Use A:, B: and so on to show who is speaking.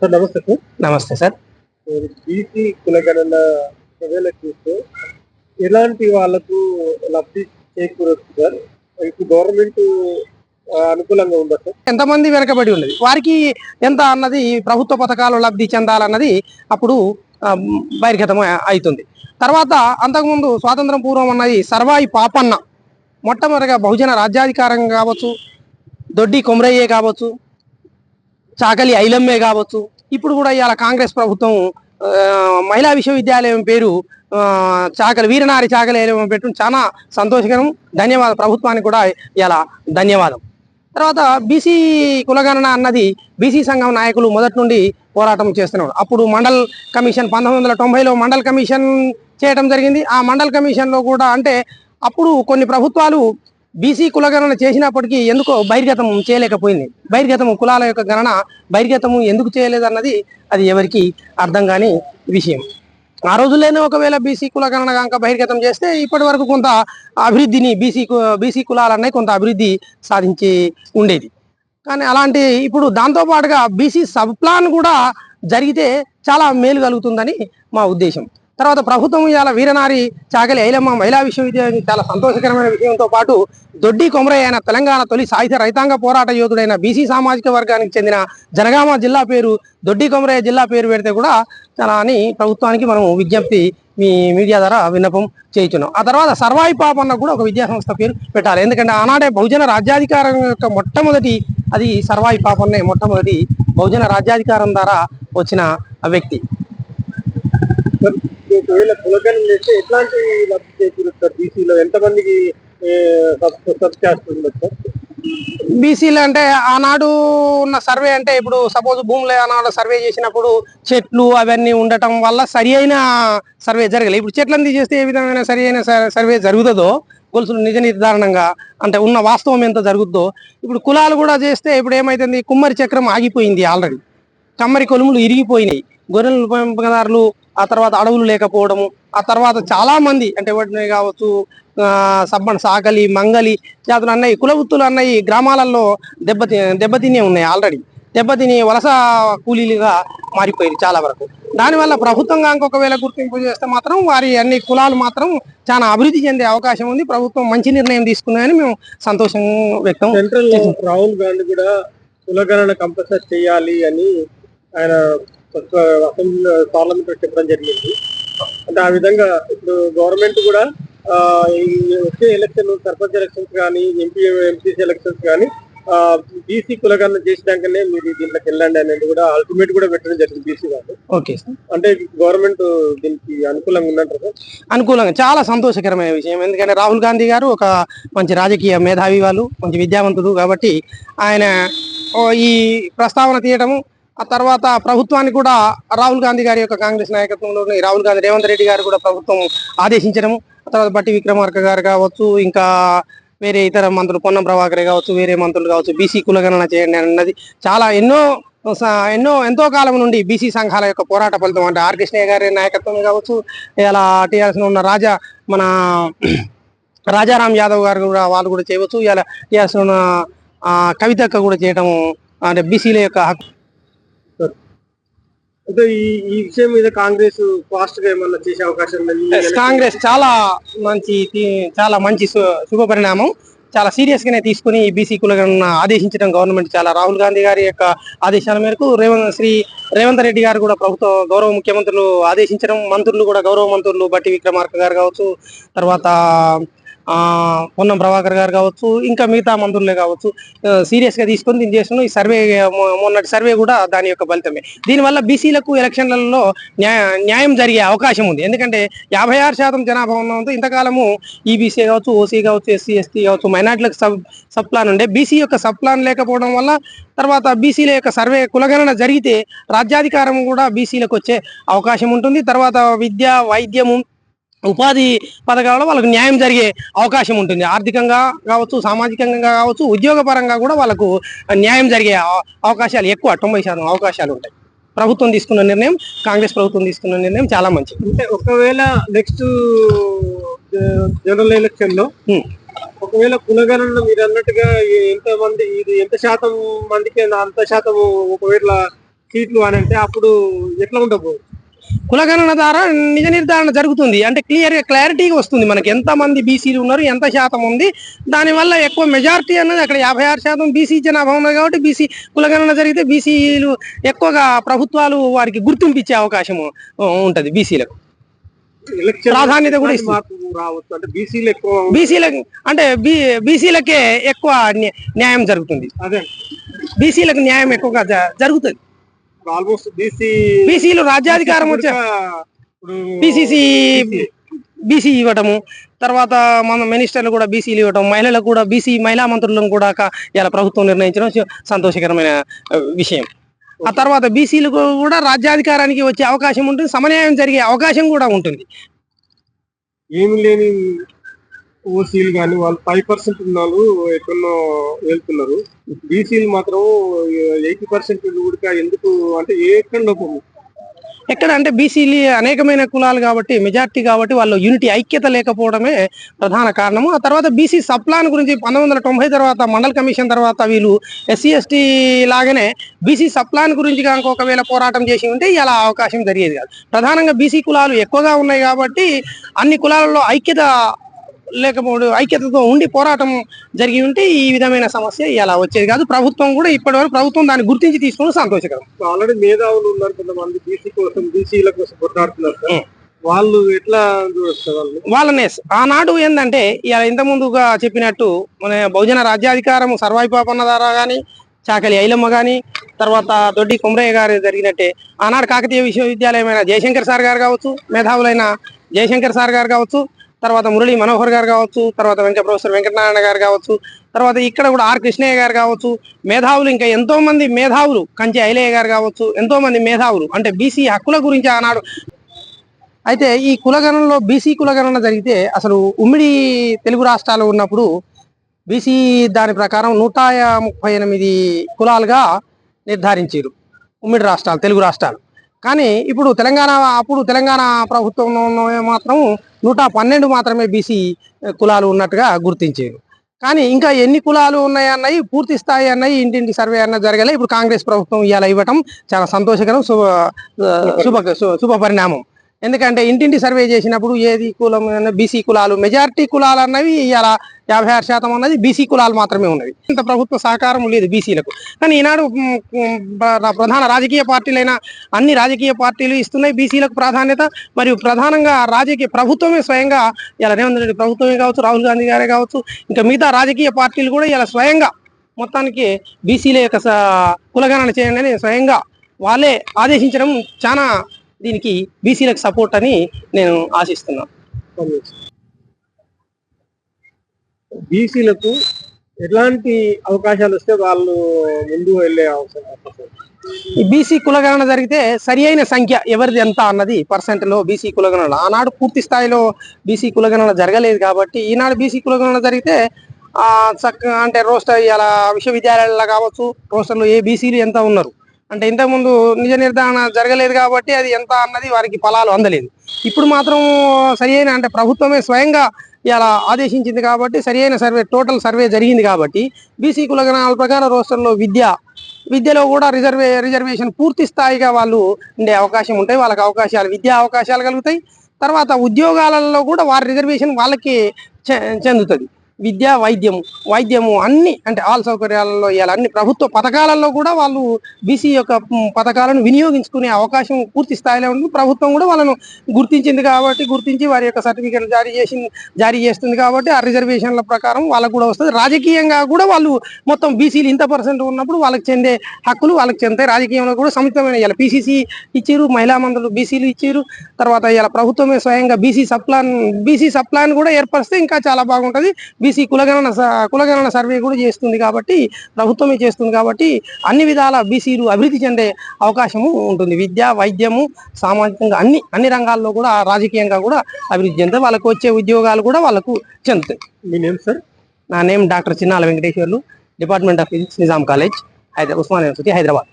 A: Sir నమస్తే sir.
B: నమస్తే sir.
A: BC కులగణన ప్రజలు చూస్తే ఎలాంటి వాళ్ళకు లబ్ధి చేకూరొచ్చు సార్? ఇప్పుడు గవర్నమెంట్ అనుకూలంగా ఉందా సార్?
B: ఎంతమంది వెనకబడి ఉన్నది, వారికి ఎంత అన్నది ప్రభుత్వ పథకాలు లబ్ధి చెందాలన్నది అప్పుడు బహిర్గతం అవుతుంది. తర్వాత అంతకుముందు స్వాతంత్రం పూర్వం అన్నది సర్వాయి పాపన్న మొట్టమొదటిగా బహుజన రాజ్యాధికారం కావచ్చు, దొడ్డి కొమరయ్యే కావచ్చు, చాకలి ఐలమ్మే కావచ్చు. ఇప్పుడు కూడా ఇవాళ కాంగ్రెస్ ప్రభుత్వం మహిళా విశ్వవిద్యాలయం పేరు చాకలి వీరనారి చాకలి ఐలమ్మ పెట్టడం చాలా సంతోషకరం. ధన్యవాదం ప్రభుత్వానికి కూడా ఇలా ధన్యవాదం. తర్వాత బీసీ కులగణన అన్నది బీసీ సంఘం నాయకులు మొదటి నుండి పోరాటం చేస్తున్నారు. అప్పుడు మండల్ కమిషన్ 1990లో మండల్ కమిషన్ చేయడం జరిగింది. ఆ మండల్ కమిషన్లో కూడా అంటే అప్పుడు కొన్ని ప్రభుత్వాలు బీసీ కులగణన చేసినప్పటికీ ఎందుకో బహిర్గతం చేయలేకపోయింది. బహిర్గతము కులాల యొక్క గణన బహిర్గతము ఎందుకు చేయలేదు అన్నది అది ఎవరికి అర్థం కాని విషయం. ఆ రోజుల్లోనే ఒకవేళ బీసీ కులగణన కనుక బహిర్గతం చేస్తే ఇప్పటి వరకు కొంత అభివృద్ధిని బీసీ కులాలన్నీ కొంత అభివృద్ధి సాధించి ఉండేది. కానీ అలాంటి ఇప్పుడు దాంతోపాటుగా బీసీ సబ్ ప్లాన్ కూడా జరిగితే చాలా మేలు కలుగుతుందని మా ఉద్దేశం. తర్వాత ప్రభుత్వం ఇవాళ వీరనారి చాకలి ఐలమ్మ మహిళా విశ్వవిద్యాలయం చాలా సంతోషకరమైన విషయంతో పాటు దొడ్డి కొమరయ్య అయిన తెలంగాణ తొలి సాహిత్య రైతాంగ పోరాట యోధుడైన బీసీ సామాజిక వర్గానికి చెందిన జనగామ జిల్లా పేరు దొడ్డి కొమరయ్య జిల్లా పేరు పెడితే కూడా చాలా అని ప్రభుత్వానికి మనం విజ్ఞప్తి మీ మీడియా ద్వారా విన్నపం చేయించున్నాం. ఆ తర్వాత సర్వాయి పాపన్న కూడా ఒక విద్యాసంస్థ పేరు పెట్టాలి. ఎందుకంటే ఆనాడే బహుజన రాజ్యాధికారం యొక్క మొట్టమొదటి అది సర్వాయి పాపన్నే మొట్టమొదటి బహుజన రాజ్యాధికారం ద్వారా వచ్చిన వ్యక్తి.
A: ఒకవేళ కులగణన చేస్తే ఎట్లాంటి లబ్ధి చేకూరుస్తారు? బీసీలో ఎంతమందికి
B: బీసీలు అంటే ఆనాడు ఉన్న సర్వే అంటే ఇప్పుడు సపోజ్ భూములు ఆనాడు సర్వే చేసినప్పుడు చెట్లు అవన్నీ ఉండటం వల్ల సరి అయిన సర్వే జరగలేదు. ఇప్పుడు చెట్లను తీసేస్తే ఏ విధమైన సరి అయిన సర్వే జరుగుతుందో గొలుసులు నిజ నిర్ధారణంగా అంటే ఉన్న వాస్తవం ఎంత జరుగుతుందో ఇప్పుడు కులాలు కూడా చేస్తే ఇప్పుడు ఏమైతుంది, కుమ్మరి చక్రం ఆగిపోయింది. ఆల్రెడీ కమ్మరి కొలుములు ఇరిగిపోయినాయి. గొర్రెల పెంపకదారులు, ఆ తర్వాత అడవులు లేకపోవడము, ఆ తర్వాత చాలా మంది అంటే వాటిని కావచ్చు సబ్బన్ సాకలి మంగలి జాతులు అన్నవి కులవృత్తులు అన్నవి గ్రామాలలో దెబ్బతినే ఉన్నాయి. ఆల్రెడీ దెబ్బతిని వలస కూలీలుగా మారిపోయారు చాలా వరకు. దానివల్ల ప్రభుత్వంగా ఇంకొకవేళ గుర్తింపు చేస్తే మాత్రం వారి అన్ని కులాలు మాత్రం చాలా అభివృద్ధి చెందే అవకాశం ఉంది. ప్రభుత్వం మంచి నిర్ణయం తీసుకున్నాయని మేము సంతోషం వ్యక్తం.
A: సెంట్రల్ రాహుల్ గాంధీ కూడా కులగణన కంపల్సరీ చేయాలి అని ఆయన అసెంబ్లీ పార్లమెంట్ చెప్పడం జరిగింది. అంటే ఆ విధంగా ఇప్పుడు గవర్నమెంట్ కూడా వచ్చే ఎలక్షన్ సర్పంచ్ ఎలక్షన్స్ కానీ ఎంపీసీ ఎలక్షన్స్ కానీ బీసీ కులగణన చేసినాకనే మీరు దీంట్లోకి వెళ్ళండి అనేది కూడా అల్టిమేట్ కూడా పెట్టడం జరిగింది బీసీ వాళ్ళు.
B: ఓకే సార్,
A: అంటే గవర్నమెంట్ దీనికి అనుకూలంగా ఉందంటారు సార్?
B: అనుకూలంగా, చాలా సంతోషకరమైన విషయం. ఎందుకంటే రాహుల్ గాంధీ గారు ఒక మంచి రాజకీయ మేధావి, వాళ్ళు మంచి విద్యావంతుడు కాబట్టి ఆయన ఈ ప్రస్తావన తీయటము, ఆ తర్వాత ప్రభుత్వానికి కూడా రాహుల్ గాంధీ గారి యొక్క కాంగ్రెస్ నాయకత్వంలోని రాహుల్ గాంధీ రేవంత్ రెడ్డి గారు కూడా ప్రభుత్వం ఆదేశించడము, ఆ తర్వాత బట్టి విక్రమార్క గారు కావచ్చు, ఇంకా వేరే ఇతర మంత్రులు పొన్నం ప్రభాకర్ కావచ్చు, వేరే మంత్రులు కావచ్చు, బీసీ కులగణన చేయండి అన్నది చాలా ఎంతో కాలం నుండి బీసీ సంఘాల యొక్క పోరాట ఫలితం. అంటే ఆర్ కృష్ణయ్య గారి నాయకత్వం కావచ్చు, ఇలా టీఆర్ఎస్ ఉన్న మన రాజారాం యాదవ్ గారు కూడా వాళ్ళు కూడా చేయవచ్చు. ఇలా టీఆర్ఎస్ ఉన్న కవితక్క కూడా చేయటము అంటే బీసీల యొక్క హక్కు.
A: అంటే ఈ విషయం మీద కాంగ్రెస్ ఫాస్ట్ గా ఏమన్నా చేసే అవకాశం ఉంది?
B: కాంగ్రెస్ చాలా మంచి శుభ పరిణామం. చాలా సీరియస్ గానే తీసుకుని బీసీ కులగణన ఆదేశించడం గవర్నమెంట్ చాలా. రాహుల్ గాంధీ గారి యొక్క ఆదేశాల మేరకు రేవంత్ రెడ్డి గారు కూడా ప్రభుత్వ గౌరవ ముఖ్యమంత్రులు ఆదేశించడం, మంత్రులు కూడా గౌరవ మంత్రులు బట్టి విక్రమార్క గారు కావచ్చు, తర్వాత పొన్నం ప్రభాకర్ గారు కావచ్చు, ఇంకా మిగతా మంత్రులే కావచ్చు సీరియస్ గా తీసుకొని దీన్ని చేస్తున్నాం. ఈ సర్వే మొన్నటి సర్వే కూడా దాని యొక్క ఫలితమే. దీనివల్ల బీసీలకు ఎలక్షన్లలో న్యాయం జరిగే అవకాశం ఉంది. ఎందుకంటే 56% జనాభా ఉన్నంత ఇంతకాలము ఈబీసీ కావచ్చు, ఓసీ కావచ్చు, ఎస్సీ ఎస్టీ కావచ్చు, మైనార్టీలకు సబ్ ప్లాన్ ఉండే. బీసీ యొక్క సబ్ ప్లాన్ లేకపోవడం వల్ల తర్వాత బీసీల యొక్క సర్వే కులగణన జరిగితే రాజ్యాధికారం కూడా బీసీలకు వచ్చే అవకాశం ఉంటుంది. తర్వాత విద్య, వైద్యము, ఉపాధి పథకాలలో వాళ్ళకు న్యాయం జరిగే అవకాశం ఉంటుంది. ఆర్థికంగా కావచ్చు, సామాజికంగా కావచ్చు, ఉద్యోగపరంగా కూడా వాళ్ళకు న్యాయం జరిగే అవకాశాలు ఎక్కువ, 90% అవకాశాలు ఉంటాయి. ప్రభుత్వం తీసుకున్న నిర్ణయం, కాంగ్రెస్ ప్రభుత్వం తీసుకున్న నిర్ణయం చాలా మంచిది.
A: అంటే ఒకవేళ నెక్స్ట్ జనరల్ ఎలక్షన్ లో ఒకవేళ కులగణన మీరు అన్నట్టుగా ఎంత మంది, ఇది ఎంత శాతం మందికి అంత శాతం ఒకవేళ సీట్లు అని అంటే అప్పుడు ఎట్లా ఉండబోదు?
B: కులగణన ద్వారా నిజ నిర్ధారణ జరుగుతుంది. అంటే క్లారిటీగా వస్తుంది మనకి ఎంత మంది బీసీలు ఉన్నారు, ఎంత శాతం ఉంది. దానివల్ల ఎక్కువ మెజారిటీ అన్నది అక్కడ 56% బీసీ జనాభా ఉన్నది కాబట్టి బీసీ కులగణన జరిగితే బీసీలు ఎక్కువగా ప్రభుత్వాలు వారికి గుర్తింపు ఇచ్చే అవకాశం ఉంటది. బీసీలకు ప్రాధాన్యత కూడా
A: రావచ్చు. అంటే బీసీలు ఎక్కువ
B: బీసీలకు అంటే బీసీలకే ఎక్కువ న్యాయం జరుగుతుంది.
A: అదే
B: బీసీలకు న్యాయం ఎక్కువగా జరుగుతుంది.
A: ఆల్మోస్ట్
B: బీసీలు రాజ్యాధికారం వచ్చే పిసిసి బీసీ ఇవ్వటము, తర్వాత మన మినిస్టర్లు కూడా బీసీలు ఇవ్వటం, మహిళలకు కూడా బీసీ మహిళా మంత్రులను కూడా ఇలా ప్రభుత్వం నిర్ణయించడం సంతోషకరమైన విషయం. ఆ తర్వాత బీసీలకు కూడా రాజ్యాధికారానికి వచ్చే అవకాశం ఉంటుంది, సమన్యాయం జరిగే అవకాశం కూడా ఉంటుంది.
A: ఏమి లేని ఓసీలు కానీ వాళ్ళు 5% ఉన్న వాళ్ళు ఎక్కడో వెళ్తున్నారు. బీసీలు మాత్రం 80% కూడా ఎందుకు అంటే ఎక్కడ లోపం?
B: ఎక్కడ అంటే బీసీలు అనేకమైన కులాలు కాబట్టి మెజార్టీ కాబట్టి వాళ్ళు యూనిటీ ఐక్యత లేకపోవడమే ప్రధాన కారణము. ఆ తర్వాత బీసీ సప్లాన్ గురించి 1990 తర్వాత మండల్ కమిషన్ తర్వాత వీళ్ళు ఎస్సీ ఎస్టీ లాగానే బీసీ సప్లాన్ గురించి కనుక ఒకవేళ పోరాటం చేసి ఉంటే ఇలా అవకాశం జరిగేది కాదు. ప్రధానంగా బీసీ కులాలు ఎక్కువగా ఉన్నాయి కాబట్టి అన్ని కులాలలో ఐక్యతతో ఉండి పోరాటం జరిగి ఉంటే ఈ విధమైన సమస్య ఇలా వచ్చేది కాదు. ప్రభుత్వం కూడా ఇప్పటివరకు ప్రభుత్వం దాన్ని గుర్తించి తీసుకోవడం సంతోషకరం.
A: ఆల్రెడీ మేధావులు ఉన్నారు కొంతమంది బీసీ కోసం, బీసీల కోసం కొట్లాడుతున్నారు. వాళ్ళు ఎట్లా చూస్తారు?
B: వాళ్ళనే ఆనాడు ఏంటంటే ఇలా ఇంత ముందుగా చెప్పినట్టు మన బహుజన రాజ్యాధికారం సర్వాయి పాపన్న ద్వారా కానీ, చాకలి ఐలమ్మ కానీ, తర్వాత దొడ్డి కుమరయ్య గారు జరిగినట్టే ఆనాడు కాకతీయ విశ్వవిద్యాలయమైన జయశంకర్ సార్ గారు కావచ్చు, మేధావులైన జయశంకర్ సార్ గారు కావచ్చు, తర్వాత మురళీ మనోహర్ గారు కావచ్చు, తర్వాత ప్రొఫెసర్ వెంకటనారాయణ గారు కావచ్చు, తర్వాత ఇక్కడ కూడా ఆర్ కృష్ణయ్య గారు కావచ్చు, మేధావులు ఇంకా ఎంతో మంది మేధావులు, కంచి ఐలయ్య గారు కావచ్చు, ఎంతో మంది మేధావులు అంటే బీసీ హక్కుల గురించి ఆనాడు. అయితే ఈ కులగణనలో బీసీ కులగణన జరిగితే అసలు ఉమ్మడి తెలుగు రాష్ట్రాలు ఉన్నప్పుడు బీసీ దాని ప్రకారం 138 కులాలుగా నిర్ధారించారు ఉమ్మడి రాష్ట్రాలు, తెలుగు రాష్ట్రాలు. కానీ ఇప్పుడు తెలంగాణ ప్రభుత్వంలో మాత్రం 112 మాత్రమే బీసీ కులాలు ఉన్నట్టుగా గుర్తించారు. కానీ ఇంకా ఎన్ని కులాలు ఉన్నాయన్నాయి, పూర్తి స్థాయి అన్నాయి, ఇంటింటి సర్వే అన్న జరగలే. ఇప్పుడు కాంగ్రెస్ ప్రభుత్వం ఇవాళ ఇవ్వటం చాలా సంతోషకరం, శుభ పరిణామం. ఎందుకంటే ఇంటింటి సర్వే చేసినప్పుడు ఏది కులం బీసీ కులాలు మెజారిటీ కులాలు అన్నవి ఇలా 56% అన్నది బీసీ కులాలు మాత్రమే ఉన్నవి. ఇంత ప్రభుత్వ సహకారం లేదు బీసీలకు. కానీ ఈనాడు ప్రధాన రాజకీయ పార్టీలైన అన్ని రాజకీయ పార్టీలు ఇస్తున్నాయి బీసీలకు ప్రాధాన్యత. మరియు ప్రధానంగా ప్రభుత్వమే స్వయంగా ఇలా రేవంత్ రెడ్డి ప్రభుత్వమే కావచ్చు, రాహుల్ గాంధీ గారే కావచ్చు, ఇంకా మిగతా రాజకీయ పార్టీలు కూడా ఇలా స్వయంగా మొత్తానికి బీసీల యొక్క కులగణన చేయండి అని స్వయంగా వాళ్ళే ఆదేశించడం చాలా దీనికి బీసీలకు సపోర్ట్ అని నేను ఆశిస్తున్నాను.
A: బీసీలకు ఎలాంటి అవకాశాలు వస్తే వాళ్ళు ముందు వెళ్ళే అవసరం?
B: ఈ బీసీ కులగణన జరిగితే సరి అయిన సంఖ్య ఎవరిది ఎంత అన్నది % బీసీ కులగణన ఆనాడు పూర్తి స్థాయిలో బీసీ కులగణన జరగలేదు కాబట్టి ఈనాడు బీసీ కులగణన జరిగితే అంటే రోస్టర్ ఇలా విశ్వవిద్యాలయాల్లో కావచ్చు, రోస్టర్లో ఏ బీసీలు ఎంత ఉన్నారు అంటే ఇంతకుముందు నిజ నిర్ధారణ జరగలేదు కాబట్టి అది ఎంత అన్నది వారికి ఫలాలు అందలేదు. ఇప్పుడు మాత్రం సరి అయిన అంటే ప్రభుత్వమే స్వయంగా ఇలా ఆదేశించింది కాబట్టి సరి అయిన టోటల్ సర్వే జరిగింది కాబట్టి బీసీ కులగణాల ప్రకారం రోస్టర్లో విద్యలో కూడా రిజర్వేషన్ పూర్తి స్థాయిగా వాళ్ళు ఉండే అవకాశం ఉంటాయి. వాళ్ళకి విద్యా అవకాశాలు కలుగుతాయి. తర్వాత ఉద్యోగాలలో కూడా వారి రిజర్వేషన్ వాళ్ళకి చెందుతుంది. విద్య, వైద్యము అన్ని అంటే ఆల్ సౌకర్యాలలో ఇలా అన్ని ప్రభుత్వ పథకాలలో కూడా వాళ్ళు బీసీ యొక్క పథకాలను వినియోగించుకునే అవకాశం పూర్తి స్థాయిలో ఉంది. ప్రభుత్వం కూడా వాళ్ళను గుర్తించి వారి యొక్క సర్టిఫికేట్ జారీ చేస్తుంది కాబట్టి ఆ రిజర్వేషన్ల ప్రకారం వాళ్ళకు కూడా వస్తుంది. రాజకీయంగా కూడా వాళ్ళు మొత్తం బీసీలు ఇంత % ఉన్నప్పుడు వాళ్ళకి చెందే హక్కులు వాళ్ళకి చెందుతాయి. రాజకీయంలో కూడా సమితమైన ఇలా పిసిసి ఇచ్చారు, మహిళా మంత్రులు బీసీలు ఇచ్చారు. తర్వాత ఇలా ప్రభుత్వమే స్వయంగా బీసీ సప్లాన్ కూడా ఏర్పరిస్తే ఇంకా చాలా బాగుంటుంది. బీసీ కులగణన సర్వే కూడా చేస్తుంది కాబట్టి ప్రభుత్వమే చేస్తుంది కాబట్టి అన్ని విధాల బీసీలు అభివృద్ధి చెందే అవకాశము ఉంటుంది. విద్య, వైద్యము, సామాజికంగా అన్ని రంగాల్లో కూడా రాజకీయంగా కూడా అభివృద్ధి చెందుతాయి. వాళ్ళకు వచ్చే ఉద్యోగాలు కూడా వాళ్ళకు చెందుతాయి.
A: మీ నేమ్ సార్?
B: నా name doctor చిన్నాల Venkateswarlu, department of physics, Nizam college, Osmania university, Hyderabad.